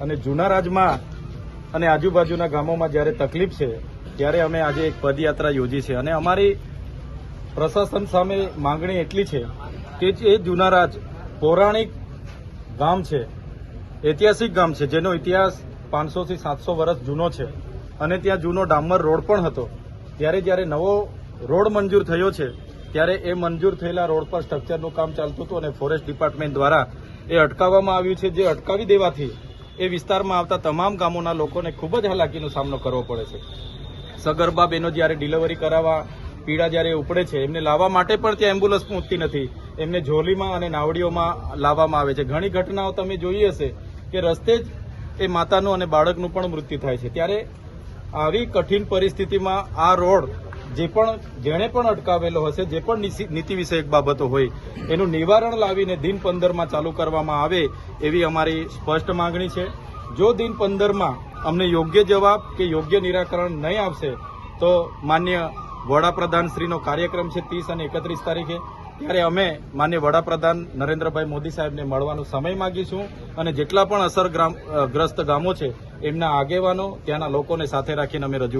અને જૂના રાજમાં અને આજુબાજુના ગામોમાં જ્યારે તકલીફ છે ત્યારે અમે આજે એક પદયાત્રા યોજી છે અને અમારી પ્રશાસન સામે માંગણી એટલી છે કે જે જૂના રાજ પૌરાણિક ગામ છે, ઐતિહાસિક ગામ છે, જેનો ઇતિહાસ 500 થી 700 વર્ષ જૂનો છે અને ત્યાં જૂનો ડામર રોડ પણ હતો, ત્યારે જ્યારે નવો રોડ મંજૂર થયો છે ત્યારે એ મંજૂર થયેલા રોડ પર સ્ટ્રક્ચરનું કામ ચાલતું હતું અને ફોરેસ્ટ ડિપાર્ટમેન્ટ દ્વારા એ અટકાવવામાં આવ્યું છે, જે અટકાવી દેવાથી એ વિસ્તારમાં આવતા તમામ ગામોના લોકોને ખૂબ જ હાલાકીનો સામનો કરવો પડે છે. સગર્ભા બહેનો જ્યારે ડિલિવરી કરાવવા પીડા જ્યારે ઉપડે છે, એમને લાવવા માટે પણ ત્યાં એમ્બ્યુલન્સ પહોંચતી નથી, એમને ઝોલીમાં અને નાવડીઓમાં લાવવામાં આવે છે. ઘણી ઘટનાઓ તમે જોઈ હશે કે રસ્તે જ એ માતાનું અને બાળકનું પણ મૃત્યુ થાય છે. ત્યારે આવી કઠિન પરિસ્થિતિમાં આ રોડ જેણે પણ અટકાવેલો હશે, જે પણ નીતિ વિષયક બાબતો હોય એનું નિવારણ લાવીને દિન 15માં ચાલુ કરવામાં આવે એવી અમારી સ્પષ્ટ માંગણી છે. જો દિન 15માં અમને યોગ્ય જવાબ કે યોગ્ય નિરાકરણ નહીં આવશે તો માન્ય વડાપ્રધાનશ્રીનો કાર્યક્રમ છે 30 અને 31 તારીખે, ત્યારે અમે માન્ય વડાપ્રધાન નરેન્દ્રભાઈ મોદી સાહેબને મળવાનો સમય માગીશું અને જેટલા પણ અસરગ્રસ્ત ગામો છે એમના આગેવાનો, ત્યાંના લોકોને સાથે રાખીને અમે રજૂઆત